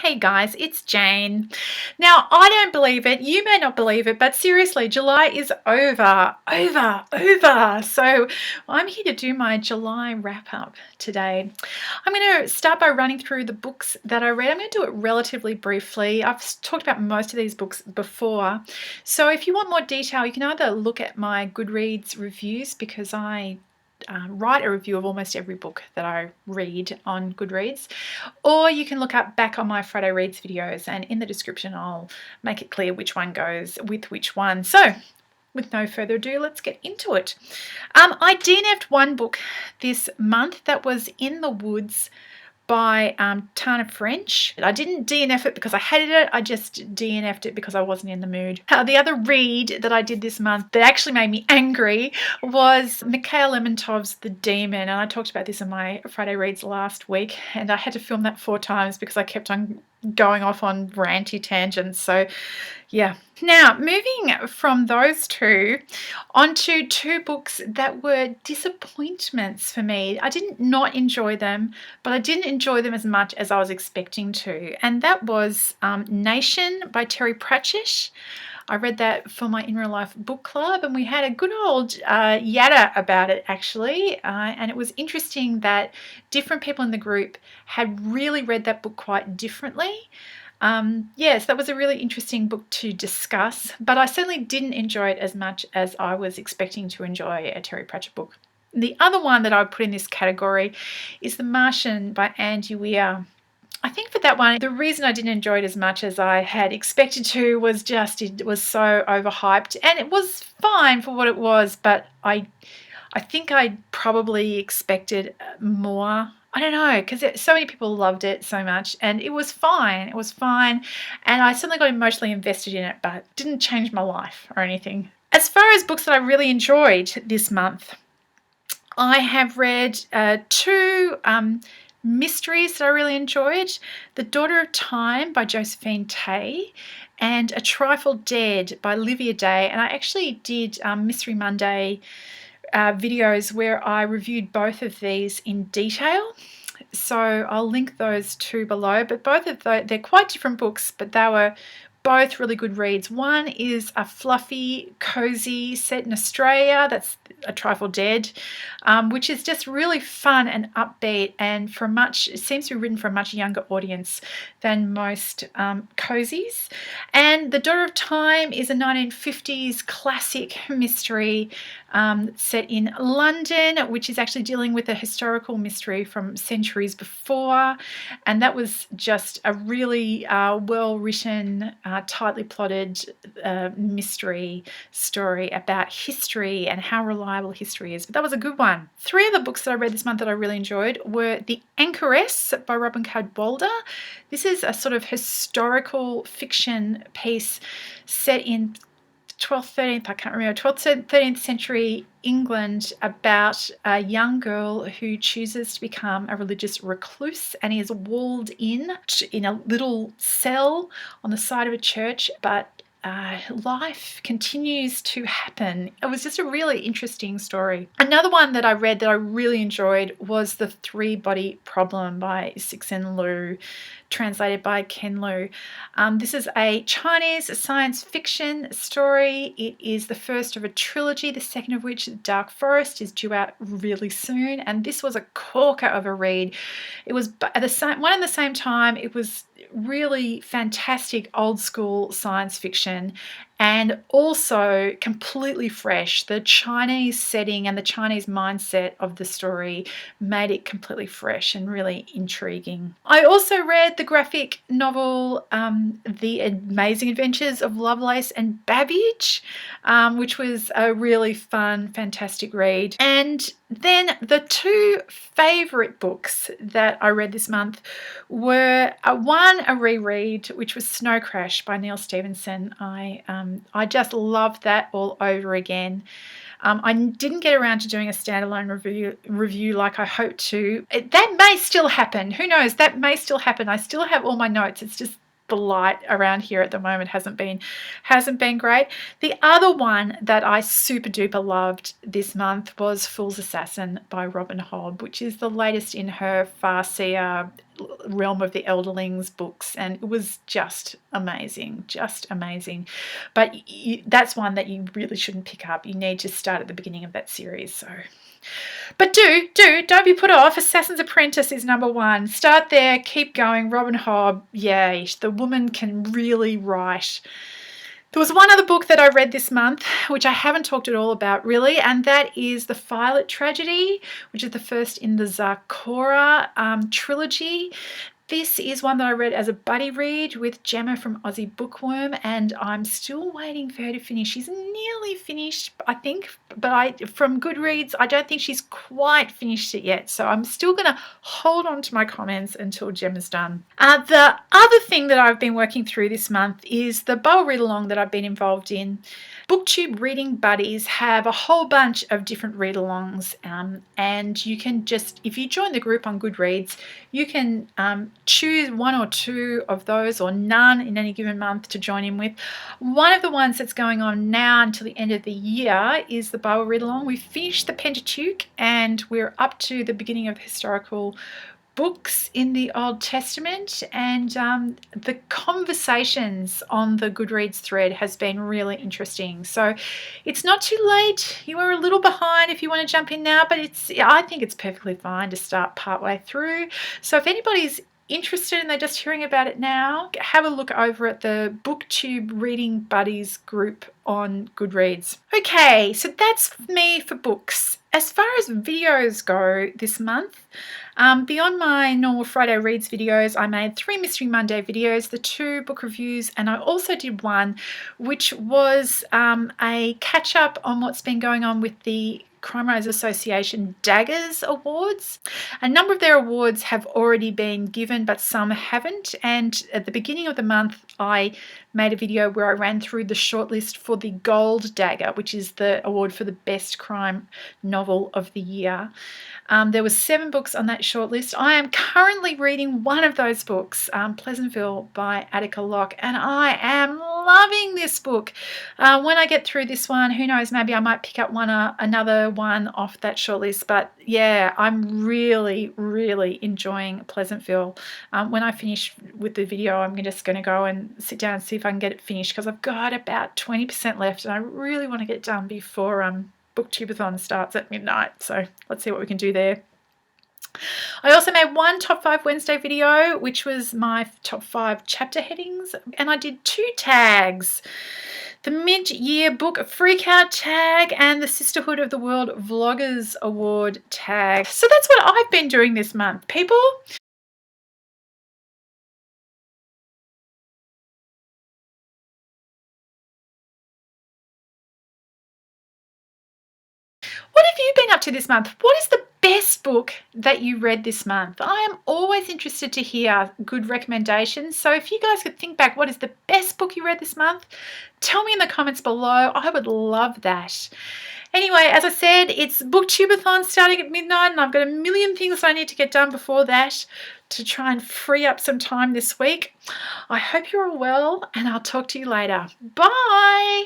Hey guys, it's Jane. Now, I don't believe it. You may not believe it, but seriously, July is over. So I'm here to do my July wrap up today. I'm going to start by running through the books that I read. I'm going to do it relatively briefly. I've talked about most of these books before. So if you want more detail, you can either look at my Goodreads reviews, because I write a review of almost every book that I read on Goodreads, or you can look up back on my Friday Reads videos, and in the description I'll make it clear which one goes with which one. So with no further ado, let's get into it. I DNF'd one book this month that was In the Woods by Tana French. I didn't DNF it because I hated it, I just DNF'd it because I wasn't in the mood. The other read that I did this month that actually made me angry was Mikhail Lermontov's The Demon, and I talked about this in my Friday Reads last week, and I had to film that 4 times because I kept on going off on ranty tangents. So yeah. Now, moving from those two onto 2 books that were disappointments for me. I didn't not enjoy them, but I didn't enjoy them as much as I was expecting to. And that was Nation by Terry Pratchett. I read that for my In Real Life book club, and we had a good old yada about it, actually. And it was interesting that different people in the group had really read that book quite differently. Yes, that was a really interesting book to discuss, but I certainly didn't enjoy it as much as I was expecting to enjoy a Terry Pratchett book. The other one that I would put in this category is The Martian by Weir. I think for that one, the reason I didn't enjoy it as much as I had expected to was just it was so overhyped, and it was fine for what it was, but I think I probably expected more. I don't know, because so many people loved it so much, and it was fine. It was fine, and I certainly got emotionally invested in it, but it didn't change my life or anything. As far as books that I really enjoyed this month, I have read 2 mysteries that I really enjoyed. The Daughter of Time by Josephine and A Trifle Dead by Livia. And I actually did Mystery Monday videos where I reviewed both of these in detail. So I'll link those 2 below. But both of those, they're quite different books, but they were both really good reads. One is a fluffy, cozy set in Australia. That's A Trifle Dead, which is just really fun and upbeat, and it seems to be written for a much younger audience than most cozies. And The Daughter of Time is a 1950s classic mystery set in London, which is actually dealing with a historical mystery from centuries before. And that was just a really well-written, tightly plotted mystery story about history and how reliable history is. But that was a good one. 3 other books that I read this month that I really enjoyed were The Anchoress by Robyn Cadwallader. This is a sort of historical fiction piece set in 12th, 13th century England about a young girl who chooses to become a religious recluse, and is walled in a little cell on the side of a church, but life continues to happen. It was just a really interesting story. Another one that I read that I really enjoyed was The 3-Body Problem by Cixin Liu, translated by Ken Liu. This is a Chinese science fiction story. It is the first of a trilogy, the second of which, Dark Forest, is due out really soon, and this was a corker of a read. It was at the same time, it was really fantastic old school science fiction, and also completely fresh. The Chinese setting and the Chinese mindset of the story made it completely fresh and really intriguing. I also read the graphic novel The Amazing Adventures of Lovelace and Babbage, which was a really fun, fantastic read. And then the 2 favourite books that I read this month were one, a reread, which was Snow Crash by Neal Stephenson. I just loved that all over again. I didn't get around to doing a standalone review like I hoped to. That may still happen. Who knows? That may still happen. I still have all my notes. It's just the light around here at the moment hasn't been great. The other one that I super duper loved this month was Fool's Assassin by Robyn Hobb, which is the latest in her Farseer Realm of the Elderlings books, and it was just amazing. But that's one that you really shouldn't pick up. You need to start at the beginning of that series. So, but don't be put off. Assassin's Apprentice is number 1. Start there, keep going. Robyn Hobb, yay, the woman can really write. There was one other book that I read this month, which I haven't talked at all about really, and that is the Fyrelit Tragedy, which is the first in the Zarkora trilogy. This is one that I read as a buddy read with Gemma from Aussie Bookworm, and I'm still waiting for her to finish. She's nearly finished, I think, but from Goodreads, I don't think she's quite finished it yet. So I'm still going to hold on to my comments until Gemma's done. The other thing that I've been working through this month is the Bowl Read Along that I've been involved in. BookTube Reading Buddies have a whole bunch of different read-alongs, and you can just, if you join the group on Goodreads, you can choose 1 or 2 of those or none in any given month to join in with. One of the ones that's going on now until the end of the year is the Bowl Read Along. We finished the Pentateuch and we're up to the beginning of historical books in the Old Testament, and the conversations on the Goodreads thread has been really interesting. So it's not too late. You are a little behind if you want to jump in now, but I think it's perfectly fine to start partway through. So if anybody's interested and they're just hearing about it now, have a look over at the BookTube Reading Buddies group on Goodreads. Okay, so that's me for books. As far as videos go this month, beyond my normal Friday Reads videos, I made 3 Mystery Monday videos, the 2 book reviews, and I also did one which was a catch-up on what's been going on with the Crime Writers Association Daggers Awards. A number of their awards have already been given, but some haven't. And at the beginning of the month, I made a video where I ran through the shortlist for the Gold Dagger, which is the award for the best crime novel of the year. There were 7 books on that shortlist. I am currently reading one of those books, Pleasantville by Attica Locke, and I am loving this book. When I get through this one, who knows, maybe I might pick up another one off that shortlist. But yeah, I'm really, really enjoying Pleasantville. When I finish with the video, I'm just going to go and sit down and see if I can get it finished, because I've got about 20% left and I really want to get it done before Booktubeathon starts at midnight. So let's see what we can do there. I also made one Top 5 Wednesday video, which was my top 5 chapter headings, and I did 2 tags. The Mid-Year Book Freakout tag and the Sisterhood of the World Vloggers Award tag. So that's what I've been doing this month, people. What have you been up to this month? What is the best book that you read this month? I am always interested to hear good recommendations. So if you guys could think back, what is the best book you read this month? Tell me in the comments below. I would love that. Anyway, as I said, it's Booktubeathon starting at midnight, and I've got a million things I need to get done before that to try and free up some time this week. I hope you're all well, and I'll talk to you later. Bye!